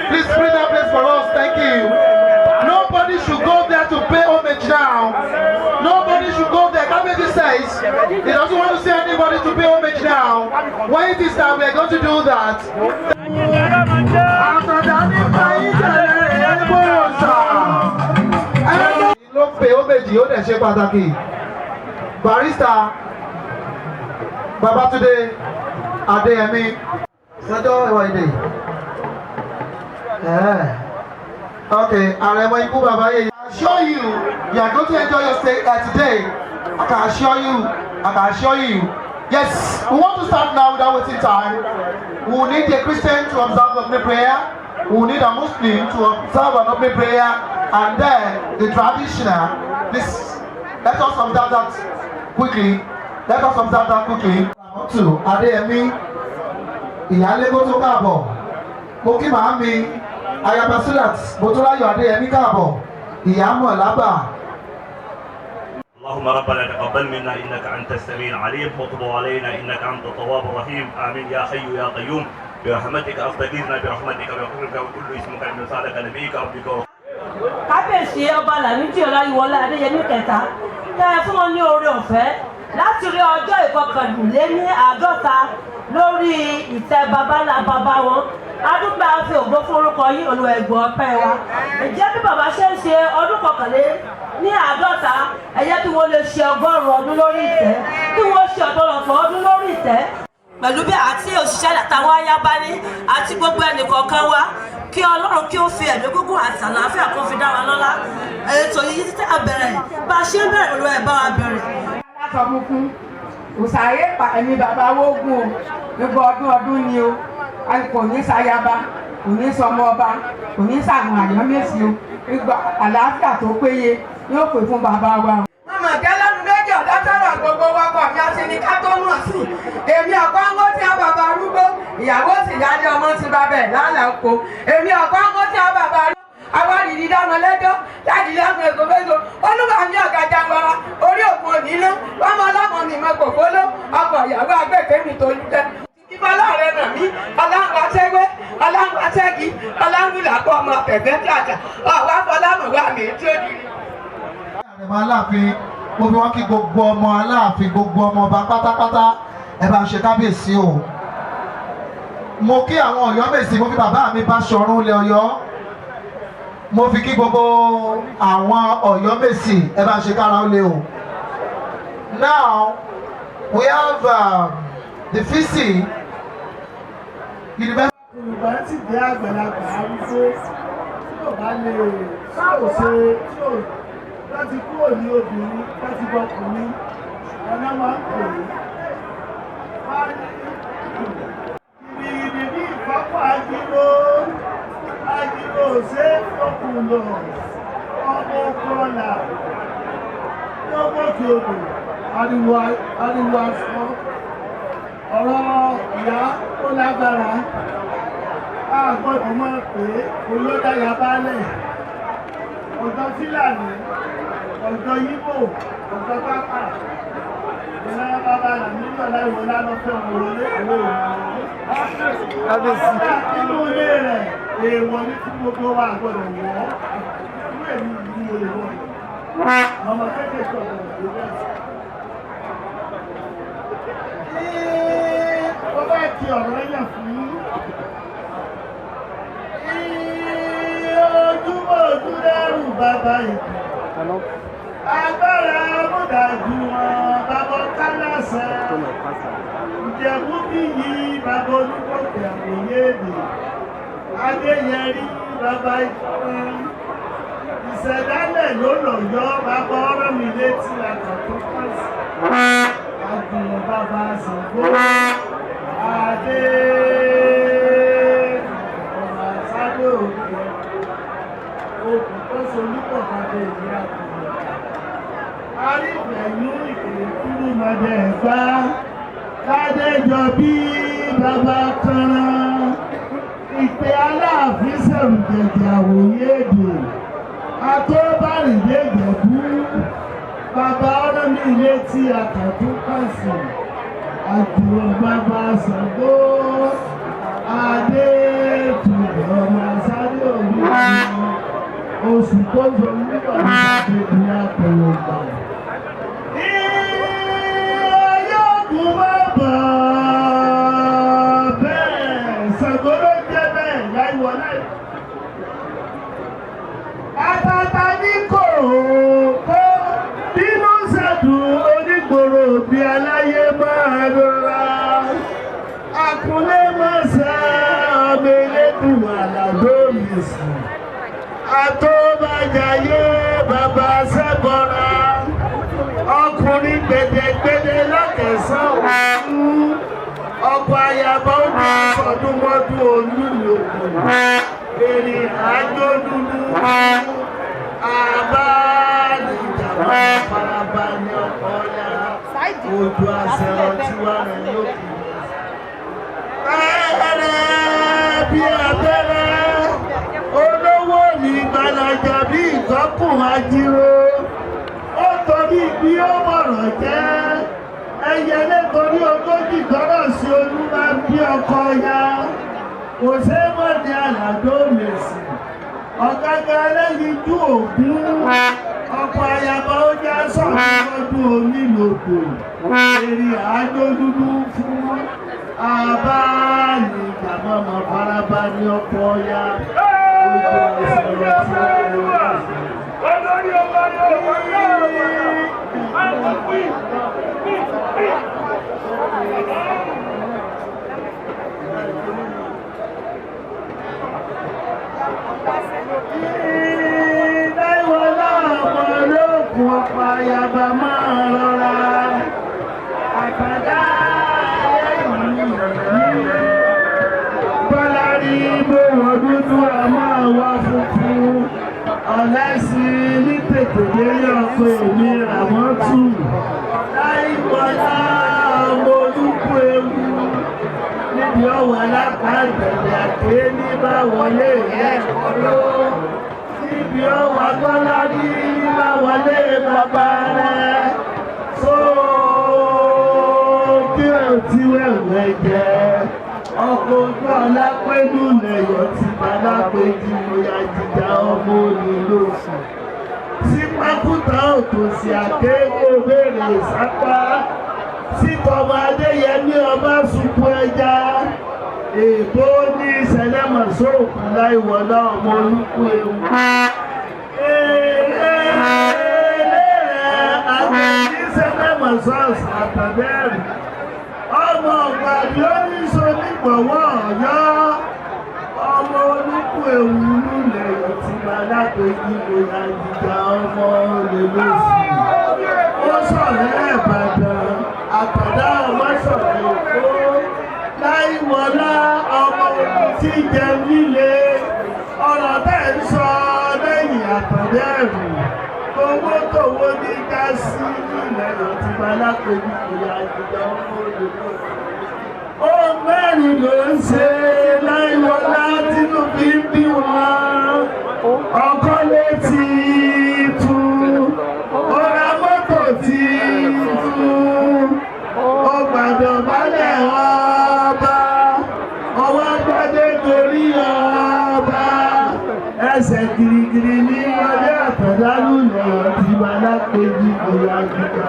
Please bring that place for us. Thank you. Nobody should go there to pay homage now. Nobody should go there. Kabiyesi says he doesn't want to see anybody to pay homage now. When it is time, we are going to do that. Ló pay homage yóò dẹ̀ ṣe pàtàkì. Barrister Babatunde Adéyẹmí. Sọ́jọ́ ìwà èdè. Okay, Àrẹ̀mọ ikú bàbá yẹn. I assure you, you are going to enjoy your stay today. I can assure you. Yes, we want to start now without wasting time. We will need a Christian to observe the opening prayer. We will need a Muslim to observe an opening prayer, and then the traditional. Please, let us observe that quickly. To Adéyẹmí, ìyáálé kó tó káàbọ̀. Mo kí màámi Ayaba Sulat Botúráyọ̀ Adéyẹmí káàbọ̀. Ìyá mọ̀ lábà. اللهم ربنا تقبل منا انك انت السميع العليم وتب علينا انك انت التواب الرحيم امين يا حي يا قيوم برحمتك استغيثنا برحمتك ويغفرك وكل اسمك من صادق نبيك ربك. Kábíyèsí ọba Lámídì Ọláyíwọlá Adéyẹmí kẹta tẹ fún wọn ní oore ọ̀fẹ́ láti rí ọjọ́ ìkọkànléláàádọ́ta lórí ìtẹ́ babalá bàbá wọn. Adúgbò àfi ògbó fún orúkọ yín Olúwa ẹ gbọ́ ọpẹ́ wa. Ǹjẹ́ bí bàbá ṣe ń ṣe ọdún kọkànléláàádọ́ta, ẹ jẹ́ kí wọ́n lè ṣe 100 ọdún lórí ìtẹ́, kí wọ́n ṣe ọ̀pọ̀lọpọ̀ ọdún lórí ìtẹ́. Pẹ̀lú bí àti òṣìṣẹ́ àtàwọn ayaba ní àti gbogbo ẹnìkọ̀ọ̀kan wa, kí Ọlọ́run kí ó fi ẹ̀mí gígùn àti àlàáfíà kó fi dá wa lọ́lá. Ètò yìí títí àbẹ̀rẹ̀ bá a ṣe ń bẹ̀rẹ̀ Olúwa ẹ bá wa bẹ̀rẹ̀. Aláfọmùkún òsàyè pa ẹ̀mí bàbá wógún o gbogbo ọdún ni o kò ní sayaba kò ní sọmọ ọba kò ní sàmù àyànmẹ́sì o gbogbo àlàáfíà tó péye yóò pè fún bàbá wa. Mọ̀mọ́ jẹ́lẹ́nu méjì ọ̀dọ́tọ̀rọ̀ gbogbo wọkọ̀ mi àti ní ká tó mọ̀ sí èmi ọ̀kọ́ ń tí a bàbá arúgbó ìyàwó sì yálé ọmọ ti bá bẹ̀ lálẹ́ oko èmi ọ̀kọ́ ń tí a bàbá arúgbó awárìrì dáná lẹ́jọ́ láti lẹ́kùn èkó méjò olúwa mi ọ̀gá wara orí òkun òníná ọmọ ọlọ́mọ mi mọ kòkóló ọkọ̀ ìyàwó agbègbè mi tó lù jẹ́. Ìbálá rẹ̀ nà mí ọlọ́run àtẹ́gbẹ́ ọlọ́run àtẹ́gì ọlọ́run làpọ̀ ọmọ tẹ̀gbẹ́ tíàjà ọ̀wá fọlámùwá mi tí ó di. Àrẹ̀mọ Aláàfin mo fi wọ́n kí gbogbo ọmọ Aláàfin gbogbo ọmọ ọba pátápátá ẹ bá ń ṣe kábíyèsí o. Mo kí àwọn Ọ̀yọ́mèsì mo fi bàbá mi Báṣọ̀run ilẹ̀ Ọ̀yọ́. Mo fi kí gbogbo àwọn Ọ̀yọ́mèsì ẹ bá ń ṣe kára ó lé o. Now we have the VC University. Yorùbá ti dé àgbàlagbà arúgbó tí ò bá lè ṣàwòṣe tí ò láti kúrò ní obìnrin láti bọkùnrin ọ̀nà máa ń pè é. Ìrìnrìn ní ìfọ́pọ̀ agiro ṣe fọkùnlọ ọmọ kọlà lọ́gbọ̀kì odò ariwo aṣọ ọ̀rọ̀ ìyá tó lágbára a gbọ́dọ̀ mọ̀ pé olódáyà bálẹ̀ ọ̀dọ́ Fúlàní ọ̀dọ́ Yíbò ọ̀dọ́ pápá ìlànà bàbá Lámídì Ọláyíwọlá lọ́fẹ́ òwúrọ̀lé inú ilé rẹ̀ èèwọ̀ ní fún gbogbo wa gbọ́dọ̀ wọ́ inú èmi ìlú èèwọ̀. ọmọ kékeré ọ̀dọ̀ ìgbẹ́. Ó bá ti ọ̀rọ̀ yàn fún ojúmọ́ ojú lẹ́rù bàbá ìlú. Agbára múdàjú wọn bàbá kálásẹ̀. Ìjẹ̀bú bí yìí bàbá olúkọ̀kẹ̀ àwòyé èdè. Adéyẹrí bàbá ìfọ̀n. Ìṣẹ̀dálẹ̀ ló lọ̀yọ́ bàbá ọ̀rọ̀ mi létí àtàkùn pàṣẹ. Àgùnràn bàbá Ṣàngó. Adé ọ̀rọ̀ àṣálẹ̀ òkè. Okùn tó solúpọ̀ bàbá ìlú àkùnrin. Arígbẹ̀yún ìkèrè kúrú mọ́dẹ̀ ẹ̀gbá. Kádẹ́jọ bí bàbá kanran. Ìpè Aláàfin sẹ̀rù jẹ̀jẹ̀ àwòyé èdè. Atóbárìdé Ìjẹ̀bú. Bàbá ọ̀rọ̀ mi létí àtàtún pàṣẹ. Àgùrọ̀ bàbá Ṣàngó. Adé tùbọ̀ ọmọ sáré òní. Oṣù tó sọ nígbà tí ìdí àpẹẹrẹ gbà. Ìyókùn bàbá bẹ́ẹ̀ Ṣàngó ló jẹ́ bẹ́ẹ̀ láìwọlé. Àtàtà ní kòkó nínú ṣẹ̀dùn onígboro bí aláyé máa rọra. Àkúnlé mọ̀ṣẹ́ ọmọ elédùn àlàdó mi sùn. Àtọ́bàjáyé bàbá Ṣẹ́bọ̀ra. Ọkùnrin gbẹ̀dẹ̀gbẹ̀dẹ̀ lọ́kẹ̀sán òun. Ọkọ̀ àyàbọ̀ ó ní ọdúnmọ́dún olúlòkùn. Èrè àjò dúdú. Àbálìjàmbá faraba ní ọkọ̀ ọ̀la. Ojú àṣẹ ọtí wà rẹ̀ lókè. Ẹ̀rẹ̀ bí abẹ́rẹ́. Olówó ní gbalaja bí ìgbọ́kùn ajíró. Ó torí bí ó mọ̀rọ̀ jẹ́. Ẹyẹlé torí ogójì gbọ́dọ̀ sí olúwa bí ọkọ ya. Kò ṣe é mọ̀ ní àlàdó mèsì. Ọ̀gágá lẹ́yìn jú ògún. Ọkọ̀ àyàbọ̀ ó já sọ̀rọ̀ lọ́dún onílòpò. Èrè àjò dúdú fún àbálìjàmbá mọ̀ faraba ní ọkọ̀ ya. Olórí ọba ni ọba Ìdáìwọlá ọmọ olókùn ọ̀pọ̀ àyàbá máa rọra. Àgbàdá Bọ́lá rí bóhùn dúdú a máa wá funfun. Ọ̀lẹ́sìn ní tètè lérí ọkọ̀ èmi ràwọ́n tù. Láìpọ̀lá ọmọ olúkú ewu. Níbi ọwọ́ alápàdẹ̀lẹ̀ àti ní bá wọlé ẹ̀kọ́ ló. Níbi ọwọ́ agbọ́lá ní bá wọlé bàbá rẹ̀. Tó kí ẹ̀ tí wẹ̀wẹ̀ jẹ́. Ọkọ̀ ojú ọlá pẹ̀lú lẹ̀yọ̀ tí bàbá péjú ya jíjà ọmọ onílòsù. Sí pákútà òtòsí àkéwò béèrè sápá. Sí tọmọ Adéyẹmí ọba sunkún ẹja. Èbó ní ìṣẹ̀lẹ̀ mọ̀sóòkú láìwọlá ọmọ olúkú ewu. Àwọn ìṣẹ̀lẹ̀ mọ̀sóòsì àtàbẹ́rù. Ọmọ ọ̀gbà bí ó ní so nígbọ̀wọ́ Ọ̀yọ́. Ọmọ olúkú ewu lulẹ̀ tí bàbá péjú bóyá jíjà ọmọ olólùsì. Ó sọ̀rọ̀ Ìbàdàn, àtàdá ọmọ sọ̀rọ̀ Èkó. Láìwọlá ọmọ tí jẹ nílé. Ọ̀rọ̀ tẹ́ ń sọ lẹ́yìn àtàdẹ́rù. Owó tòwó ní ká sí nílẹ̀ tí bàbá péjú bóyá jíjà ọmọ olólùsì. Ó mẹ́rin ló ń ṣe láìwọlá tínú fi ń bí wọn. Ọkọ létí tú, ó ra mọ́tò tí tú, ó gbàdọ̀ balẹ̀ ọba, ọwọ́ gbadé torí ọba, ẹsẹ̀ gírígírí ní wọlé àtọ̀dálù lọ́wọ́ tí ìwà lápèjì ìwà àgbìkà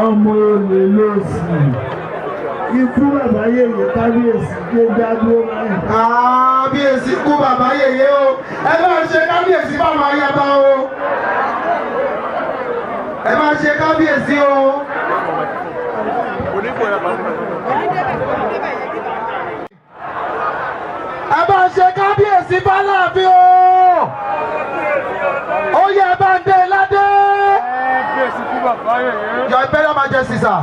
ọmọ olè lòsì. Ikú bàbá yèyé kábíyèsí gbé dádúró báyìí. Kábíyèsí kú bàbá yèyé o. Ẹ máa ṣe kábíyèsí bàbá ayaba o. Ẹ máa ṣe kábíyèsí o. Ẹ máa ṣe kábíyèsí báláàfin o. Ó yẹ ẹ bá ń dé ládé. Your Imperial Majesty, sir.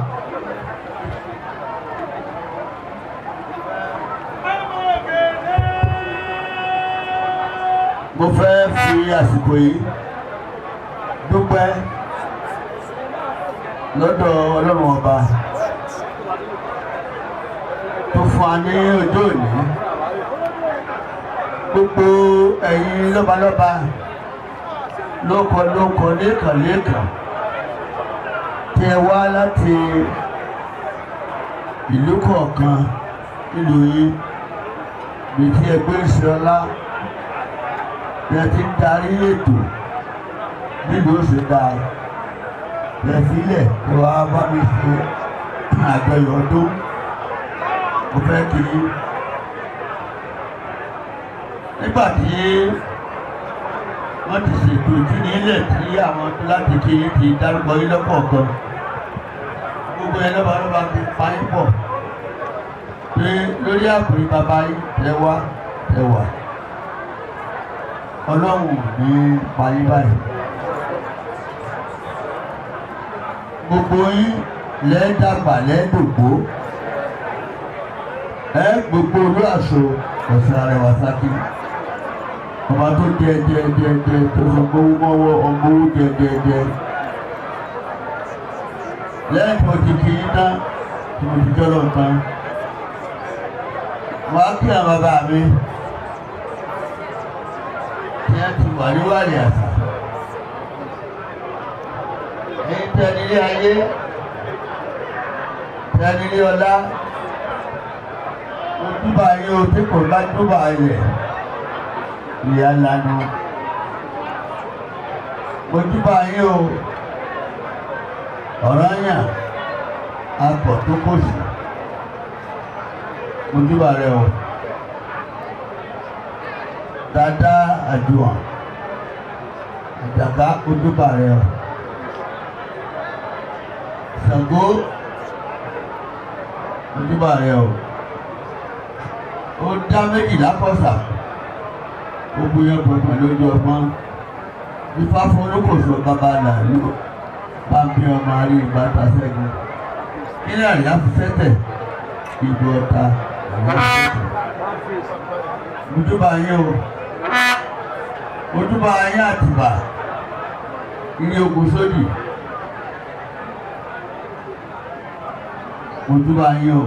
Mo fẹ́ fi àsìkò yìí dúpẹ́ lọ́dọ̀ Ọlọ́run ọba tó fún wa ní ọjọ́ òní. Gbogbo ẹ̀yin lọ́balọ́ba lóko lẹ́kànlẹ́kàn tí ẹ wá láti ìlú kọ̀ọ̀kan nílùú yìí bí tí ẹgbẹ́ ìṣọ́lá bẹ́ẹ̀ ti ń darí ètò nílùú òṣèdá bẹ́ẹ̀ sílẹ̀ tó wá bá mi ṣe àjọyọ̀ ọdún. Mo fẹ́ kiri nígbà tí wọ́n ti ṣètò ìtúnílẹ̀ tí àwọn tó láti kiri ti dárúkọ yín lọ́kọ̀ọ̀kan. Gbogbo ẹ̀ lọ́balọ́ba ti pa yín pọ̀ pé lórí àpòrí bàbá yín tẹ́wà. Ọlọ́run ní parí báyìí. Gbogbo yín lẹ́ẹ̀dàgbà lẹ́ẹ̀dògbò. Gbogbo olú àṣọ ọ̀sẹ̀ Arẹwà Sákì. Ọba tó jẹ tó sọ pé ó mọ́wọ́ ọmọ owó jẹ. Lẹ́yìn tí mo ti kí yín tán tí mo ti jọ́lọ̀ tán. Mo á kí àwọn bàbá mi tí a ti wà níwájú àṣà. Ẹ̀yin tẹ́ nílé ayé, tẹ́ nílé ọlá. Mo túbà yín o tí kò bá túbà ilẹ̀ ìyá lanu. Mo túbà yín o Ọ̀rànyàn akọ̀ tó kò sí. Mo túbà rẹ o Dada Àjùwọ̀n Àjàká ojúbà rẹ o Ṣàngó ojúbà rẹ o. Ó dá méjìlá kọ́sà ó gbóyán gbọ̀ngàn lójú ọgbọ́n. Ifá fún olókòso bàbá làlú bá ń bí ọmọ àrí ìgbà ta ṣẹ́gun. Nílẹ̀ àríyá fi sẹ́tẹ̀ ìbò ọ̀tá àríyá fi sẹ́tẹ̀. Ojúbà yín o. Ojúbà yín Àtìbà ilé ogun sódì. Ojúbà yín o.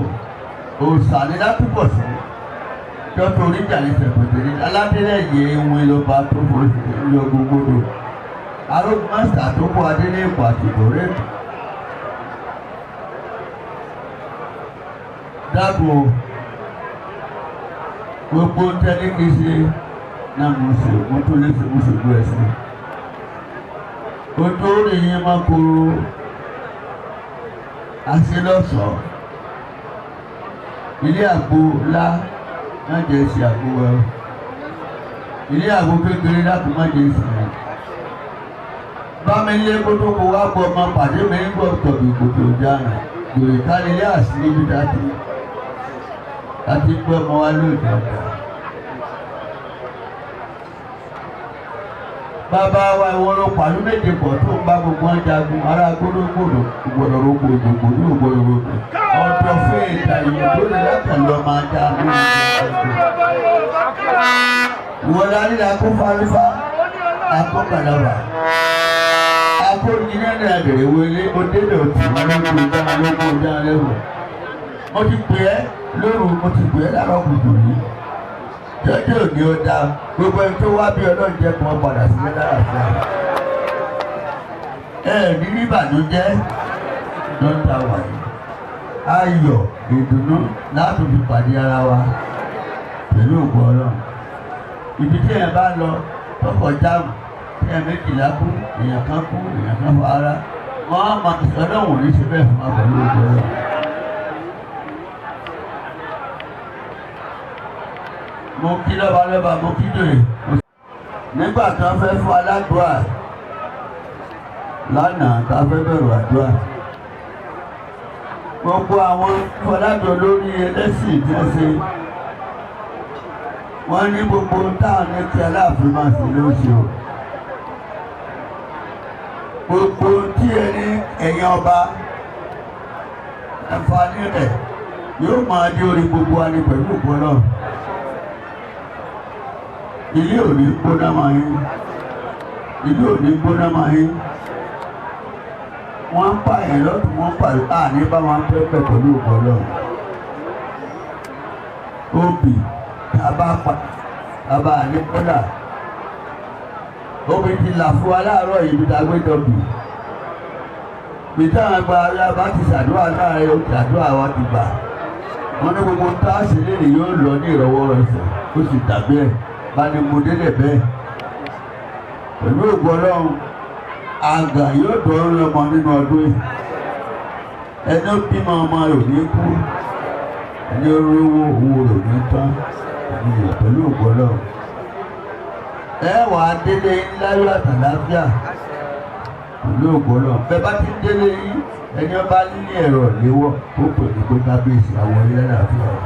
Òòṣà ní lápúpọ̀ sí dọ́tò oríjà ní sẹ̀pẹ̀tẹ̀rì aládélẹ̀ yẹ ìwọ̀n ìlọ́ba tó fòrò sí ilé ogun gbòdò. Arógun mástà tó kó adélé ìpò àti ìbòrè. Dáàbò gbogbo tẹ́lẹ̀ kìí ṣe náà mo tó lè ṣe mo ṣègbè ẹ̀sìn. Ojú orí yín máa kóró aṣelọ́sọ̀ọ́. Ilé àgbo ńlá má jẹ́ ṣe àgbo ẹ̀. Ilé àgbo kékeré láti má jẹ́ ṣe ẹ̀. Bámi lé kótó kó wá gbọ́ ọmọ pàdé mi ń gbọ́ tọ̀bì kòtò jáàrà. Gbèrè kálílé àṣírí bí láti gbọ́ ọmọ wa lóde ọ̀dà. Bàbá wa ìwọ̀n ló pàlú méje pọ̀ tó ń bá gbogbo wọn jagun ará gbódógbòdò ìgbọ̀dọ̀ rògbò òjòkó ní ògbọ̀dọ̀ rògbò. Ọ̀dọ̀ fún ìta ìyẹn tó lè látàlọ́ máa já lórí ìgbà. Ìwọ̀n lárí la kó fárífá, akókàdàbà. Akóyinẹ́nì àbẹ̀rẹ̀ wọlé, ó débẹ̀ òtún lóko ìdáná lẹ́wọ̀. Mo ti pè ẹ́ lóru, mo ti pè ẹ́ láàárọ̀ kùtù yìí. Jọ́jọ́ òní ó dá gbogbo ẹni tó wá bí Ọlọ́run jẹ́ kí wọ́n padà sí lálàáfíà. Ní ìbànújẹ́ ló ń ta wà yìí. Ayọ̀ ìdùnnú láti fi pàdé ara wa pẹ̀lú ògo Ọlọ́run. Ibi tí ẹ̀ bá lọ tọkọ̀ jáàmù èèyàn méjìlá kú èèyàn kan fọ ara wọ́n á máa ọlọ́run ní ṣe bẹ́ẹ̀ fún wa pẹ̀lú ògbó rẹ̀. mo kí lọ́balọ́ba mo kí jòyè nígbà tí wọ́n fẹ́ fún aládùúà lánàá tá a fẹ́ bẹ̀rù àdúrà gbogbo àwọn fọlájọ lórí ẹlẹ́sìn tí wọ́n ṣe wọ́n ní gbogbo táwọn ní kí Aláàfin máa ṣe ló ṣe o gbogbo tí ẹni ẹ̀yìn ọba àǹfààní rẹ̀ yóò máa dé orí gbogbo wa ní pẹ̀lú ògbó náà ilé ò ní gbóná máa yín ilé ò ní gbóná máa yín wọ́n ń pààyàn lọ́dún wọ́n pààyàn àní bá wọn pẹ́pẹ́ pẹ̀lú ògbó náà obì tàbá àníkọ́dà obì ti là fún wa láàárọ̀ yìí bí dágbé dọ̀bì bí táwọn gba ara bá ti ṣàdúrà láàárẹ̀ ó ti àdúrà wa ti gbà wọ́n ní gbogbo tá a ṣe léèrè yóò lọ ní ìrọwọ́ rẹsẹ̀ ó sì dàbí ẹ̀ bá ní mo délẹ̀ bẹ́ẹ̀ pẹ̀lú ògbó Ọlọ́run àgà yóò dọ̀ọ́ lọ́mọ nínú ọdún yìí ẹni ó bímọ ọmọ rẹ̀ ò ní kú ẹni ó rówó owó rẹ̀ ò ní tán ènìyàn pẹ̀lú ògbó Ọlọ́run ẹ wà á délé láyọ̀ àtàláfíà pẹ̀lú ògbó Ọlọ́run bẹ́ẹ̀ bá ti délé yín ẹni ọba nílé ẹ̀rọ léwọ́ ó pè ní pé kábíyèsí àwọn ilé náà fi hàn.